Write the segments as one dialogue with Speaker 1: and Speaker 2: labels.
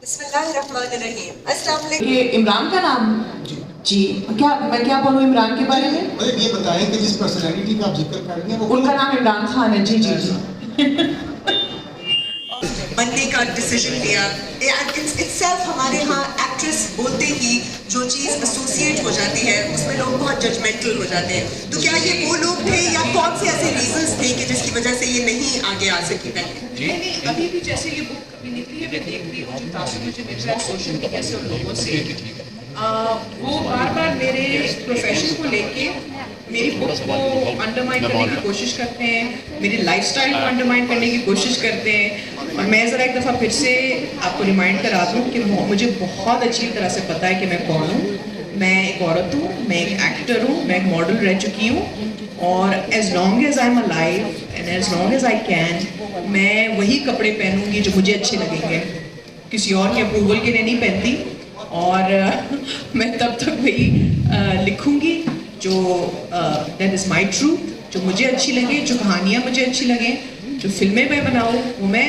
Speaker 1: بسم اللہ الرحمن الرحیم. السلام علیکم.
Speaker 2: یہ عمران کا نام جی میں کیا بولوں عمران کے بارے میں؟
Speaker 3: یہ بتائیں کہ جس پرسنالٹی کا آپ ذکر کر رہی ہیں
Speaker 2: ان کا نام عمران خان ہے. جی
Speaker 1: بننے کا ڈیسیژن لیا. itself ہمارے ہاں ایکٹریس بولتے ہی جو چیز ایسوسیٹ ہو جاتی ہے اس میں لوگ بہت ججمنٹل ہو جاتے ہیں. تو کیا یہ وہ لوگ تھے یا کون سے ایسے ریزنس تھے کہ جس کی وجہ سے یہ نہیں آگے آ سکی پہلے؟
Speaker 4: نہیں ابھی بھی جیسے یہ بک ابھی نکلی ہے میں دیکھ رہی ہوں جو تاثر مجھے مل رہا ہے سوشل میڈیا سے ان لوگوں سے وہ بار بار میرے پروفیشن کو لے کے میری بک کو انڈرمائن کرنے کی کوشش کرتے ہیں, میری لائف سٹائل کو انڈرمائن کرنے کی کوشش کرتے ہیں. اور میں ذرا ایک دفعہ پھر سے آپ کو ریمائنڈ کرا دوں کہ مجھے بہت اچھی طرح سے پتہ ہے کہ میں کون ہوں. میں ایک عورت ہوں, میں ایک ایکٹر ہوں, میں ایک ماڈل رہ چکی ہوں, اور as long as I am alive and as long as I can میں وہی کپڑے پہنوں گی جو مجھے اچھے لگیں گے, کسی اور کے اپروول کے لیے نہیں پہنتی. اور میں تب تک وہی لکھوں گی جو دیٹ از مائی ٹروتھ, جو مجھے اچھی لگے, جو کہانیاں مجھے اچھی لگیں, جو فلمیں میں بناؤں وہ میں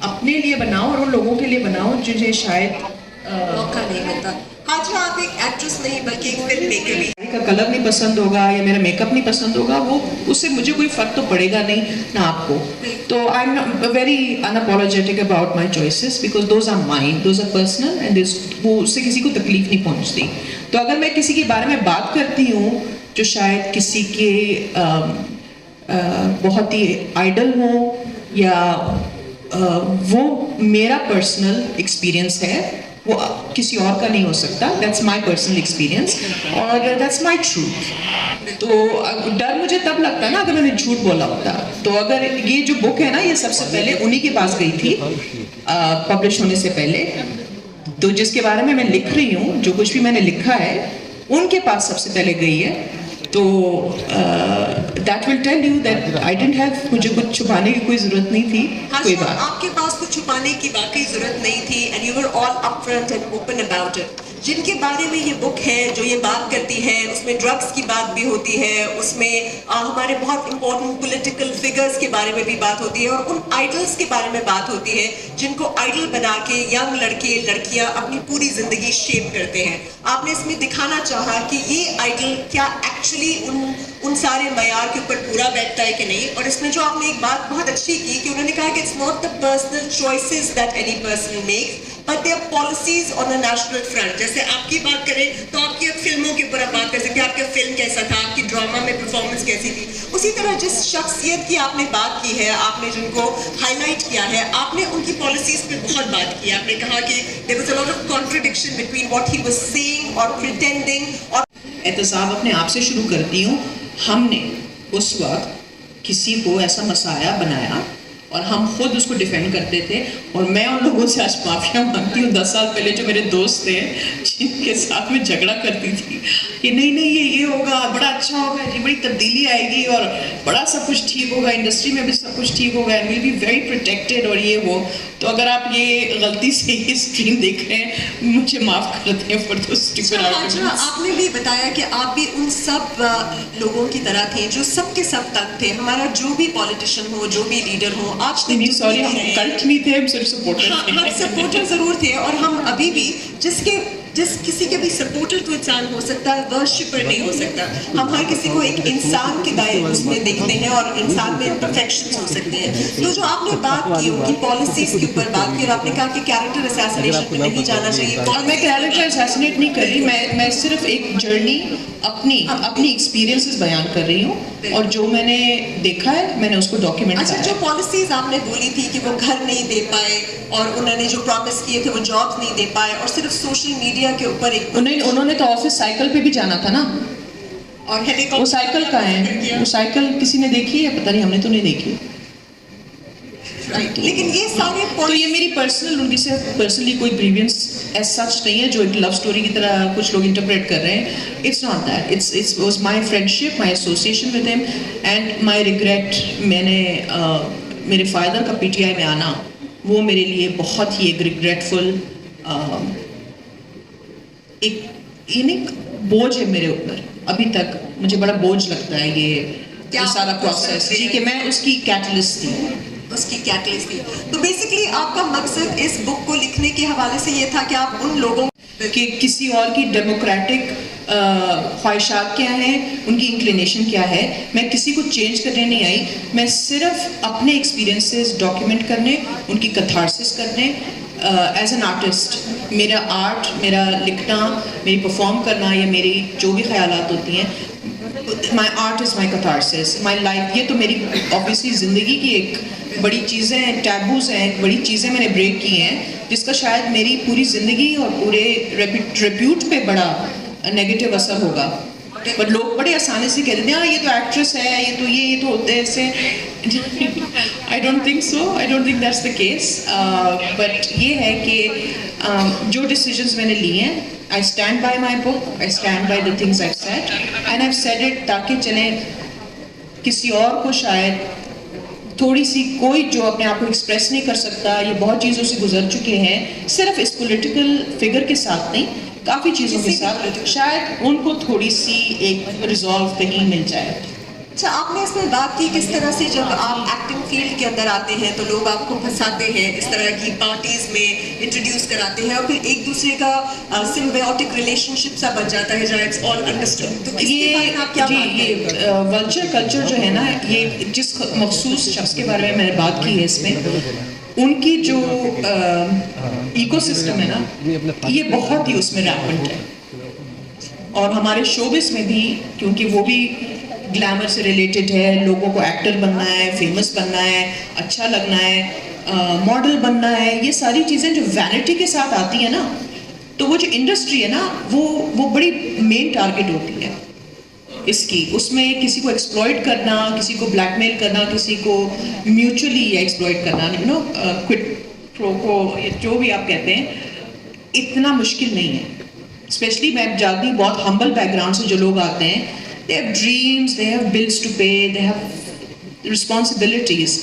Speaker 4: اپنے لیے بناؤں اور ان لوگوں کے لیے بناؤں جنہیں شاید
Speaker 1: موقع نہیں ملتا. حاجہ آپ ایک ایکٹریس نہیں بلکہ ایک فلم میکر بھی.
Speaker 4: کا کلر نہیں پسند ہوگا یا میرا میک اپ نہیں پسند ہوگا, وہ اس سے مجھے کوئی فرق تو پڑے گا نہیں نہ آپ کو. تو I'm very unapologetic about my choices because those are mine, those are personal and وہ اس سے کسی کو تکلیف نہیں پہنچتی. تو اگر میں کسی کے بارے میں بات کرتی ہوں جو شاید کسی کے بہت ہی آئیڈل ہوں یا وہ میرا پرسنل ایکسپیرئنس ہے, وہ کسی اور کا نہیں ہو سکتا. دیٹس مائی پرسنل ایکسپیرئنس اور دیٹس مائی ٹروتھ. تو ڈر مجھے تب لگتا ہے نا اگر میں نے جھوٹ بولا ہوتا. تو اگر یہ جو بک ہے نا یہ سب سے پہلے انہی کے پاس گئی تھی پبلش ہونے سے پہلے, تو جس کے بارے میں لکھ رہی ہوں, جو کچھ بھی میں نے لکھا ہے ان کے پاس سب سے پہلے گئی ہے. تو that will tell you that I didn't have, مجھے کچھ چھپانے کی کوئی ضرورت نہیں تھی. کوئی بات
Speaker 1: آپ کے پاس کچھ چھپانے کی واقعی ضرورت نہیں تھی and you were all up front end open about it. جن کے بارے میں یہ بک ہے جو یہ بات کرتی ہے اس میں ڈرگس کی بات بھی ہوتی ہے, اس میں ہمارے بہت امپورٹنٹ پولیٹیکل فگرز کے بارے میں بھی بات ہوتی ہے, اور ان آئیڈلس کے بارے میں بات ہوتی ہے جن کو آئیڈل بنا کے ینگ لڑکے لڑکیاں اپنی پوری زندگی شیپ کرتے ہیں. آپ نے اس میں دکھانا چاہا کہ یہ آئیڈل کیا ایکچولی ان سارے معیار کے اوپر پورا بیٹھتا ہے کہ نہیں. اور اس میں جو آپ نے ایک بات بہت اچھی کی کہ انہوں نے کہا کہ it's not the personal choices that any person makes but they are policies on a national front. جیسے آپ کی بات کریں تو آپ کی فلموں کے اوپر آپ بات کر سکتے ہیں, آپ کا فلم کیسا تھا, آپ کی ڈرامہ میں پرفارمنس کیسی تھی. اسی طرح جس شخصیت کی آپ نے بات کی ہے, آپ نے جن کو ہائی لائٹ کیا ہے, آپ نے ان کی پالیسیز پہ بہت بات کی. آپ نے کہا کہ there was a lot of contradiction between what he was saying or pretending. اور
Speaker 4: احتساب اپنے آپ سے شروع کرتی ہوں. ہم نے اس وقت کسی کو ایسا مسایہ بنایا اور ہم خود اس کو ڈیفینڈ کرتے تھے, اور میں ان لوگوں سے آج معافیا مانگتی ہوں 10 سال پہلے جو میرے دوست تھے جن کے ساتھ میں جھگڑا کرتی تھی کہ نہیں یہ ہوگا, بڑا اچھا ہوگا جی, بڑی تبدیلی آئے گی اور بڑا سب کچھ ٹھیک ہوگا, انڈسٹری میں بھی سب کچھ ٹھیک ہوگا, and will be very protected اور یہ وہ. تو اگر آپ یہ غلطی سے یہ اسٹریم دیکھ رہے ہیں مجھے معاف کر دیں فار دوز اسٹوپڈ آرگومنٹس.
Speaker 1: آپ نے بھی بتایا کہ آپ بھی ان سب لوگوں کی طرح تھے جو سب کے سب تنگ تھے. ہمارا جو بھی پالیٹیشین ہو, جو بھی لیڈر ہو, آج تک
Speaker 4: سوری ہم کلٹ نہیں تھے, ہم صرف سپورٹر تھے.
Speaker 1: ہم سپورٹر ضرور تھے, اور ہم ابھی بھی جس کسی کے بھی سپورٹر تو انسان ہو سکتا ہے, ورشپر نہیں ہو سکتا. ہم ہر کسی کو ایک انسان کے دائرے اس میں دیکھتے ہیں اور انسان میں امپرفیکشنز ہو سکتے ہیں. تو جو آپ نے بات کی ان کی پالیسیز کے اوپر بات کی, اور آپ نے کہا کہ کیریکٹر اسیسینیشن پہ نہیں جانا چاہیے.
Speaker 4: اور میں کیریکٹر اسیسینیٹ نہیں کر رہی, میں صرف ایک جرنی اپنی ایکسپیرینسز بیان کر رہی ہوں, اور جو میں نے دیکھا ہے میں نے اس کو ڈاکیومنٹ کیا.
Speaker 1: اچھا, جو پالیسیز آپ نے بولی تھی کہ وہ گھر نہیں دے پائے اور انہوں نے جو پرومس کیے تھے وہ جابس نہیں دے پائے, اور صرف سوشل میڈیا کے اوپر ایک
Speaker 4: انہوں نے تو آفس سائیکل پہ بھی جانا تھا نا,
Speaker 1: اور
Speaker 4: وہ سائیکل کا ہے, وہ سائیکل کسی نے دیکھی ہے؟ پتہ نہیں, ہم نے تو نہیں دیکھی.
Speaker 1: لیکن یہ سارے
Speaker 4: تو یہ میری پرسنل, ان کی سے پرسنلی کوئی گریوینس ایز سچ نہیں ہے جو ایک لو اسٹوری کی طرح کچھ لوگ انٹرپریٹ کر رہے ہیں. It's not that, it's was my friendship, my association with him and my regret. میں نے میرے فادر کا پی ٹی آئی میں آنا وہ میرے لیے بہت ہی ایک ریگریٹفل ایک بوجھ ہے میرے اوپر. ابھی تک مجھے بڑا بوجھ لگتا ہے یہ سارا پروسیس, جی, کہ میں اس کی کیٹلسٹ تھی.
Speaker 1: اس کی کیٹلسٹ تھی. تو بیسکلی آپ کا مقصد اس بک کو لکھنے کے حوالے سے یہ تھا کہ آپ ان لوگوں
Speaker 2: کہ کسی اور کی ڈیموکریٹک خواہشات کیا ہیں, ان کی انکلینیشن کیا ہے, میں کسی کو چینج کرنے نہیں آئی, میں صرف اپنے ایکسپیرینسز ڈاکیومنٹ کرنے, ان کی کتھارسس کرنے. ایز این آرٹسٹ میرا آرٹ, میرا لکھنا, میری پرفارم کرنا یا میری جو بھی خیالات ہوتی ہیں, my art is my catharsis, my life. یہ تو میری اوبیسلی زندگی کی ایک بڑی چیزیں ہیں, ٹیبوز ہیں, بڑی چیزیں میں نے بریک کی ہیں, جس کا شاید میری پوری زندگی اور پورے ریپیوٹ پہ بڑا نیگیٹو اثر ہوگا. بٹ لوگ بڑے آسانی سے کہتے ہیں ہاں یہ تو ایکٹریس ہے, یہ تو ہوتے ہیں ایسے. I don't think so, I don't think that's the case. But یہ ہے کہ جو ڈیسیجنس میں نے لیے ہیں, I stand by my book, I stand by the things I've said, and I've said it تاکہ چلیں کسی اور کو شاید تھوڑی سی, کوئی جو اپنے آپ کو ایکسپریس نہیں کر سکتا, یہ بہت چیزوں سے گزر چکے ہیں, صرف اس پولیٹیکل فگر کے ساتھ نہیں, کافی چیزوں کے ساتھ, شاید ان کو تھوڑی سی ایک ریزالو کہیں مل جائے.
Speaker 1: اچھا, آپ نے اس میں بات کی کس طرح سے جب آپ ایکٹنگ فیلڈ کے اندر آتے ہیں تو لوگ آپ کو پھنساتے ہیں, اس طرح کی پارٹیز میں انٹروڈیوس کراتے ہیں اور پھر ایک دوسرے کا سمبیوٹک ریلیشن شپ سا بن جاتا ہے جہاں اٹس آل انڈرسٹوڈ. تو
Speaker 2: یہ ولچر کلچر جو ہے نا, یہ جس مخصوص شخص کے بارے میں نے بات کی ہے اس میں, ان کی جو ایکو سسٹم ہے نا, یہ بہت ہی اس میں ریپنٹ ہے. اور ہمارے شوبس میں بھی, کیونکہ وہ بھی گلیمر سے ریلیٹڈ ہے, لوگوں کو ایکٹر بننا ہے, فیمس بننا ہے, اچھا لگنا ہے, ماڈل بننا ہے, یہ ساری چیزیں جو وینٹی کے ساتھ آتی ہیں نا, تو وہ جو انڈسٹری ہے نا, وہ بڑی مین ٹارگٹ ہوتی ہے اس کی. اس میں کسی کو ایکسپلائٹ کرنا, کسی کو بلیک میل کرنا, کسی کو میوچولی ایکسپلائٹ کرنا, کوئٹ پرو کو, جو بھی آپ کہتے ہیں, اتنا مشکل نہیں ہے. اسپیشلی میں جانتی ہوں بہت ہمبل بیک گراؤنڈ سے جو لوگ آتے ہیں, they have dreams, they have bills to pay, they have responsibilities.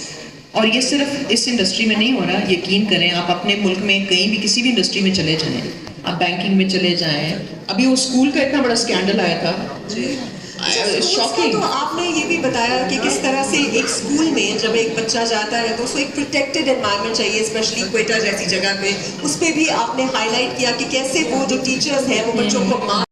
Speaker 2: اور یہ صرف اس انڈسٹری میں نہیں ہو رہا, یقین کریں آپ اپنے ملک میں کہیں بھی کسی بھی انڈسٹری میں چلے جائیں, آپ بینکنگ میں چلے جائیں. ابھی وہ اسکول کا اتنا بڑا اسکینڈل آیا تھا, شاکنگ.
Speaker 1: تو آپ نے یہ بھی بتایا کہ کس طرح سے ایک اسکول میں جب ایک بچہ جاتا ہے تو اس کو ایک پروٹیکٹڈ انوائرمنٹ چاہیے, اسپیشلی کوئٹہ جیسی جگہ پہ. اس پہ بھی آپ نے ہائی لائٹ کیا کہ کیسے وہ جو ٹیچرز ہیں وہ بچوں کو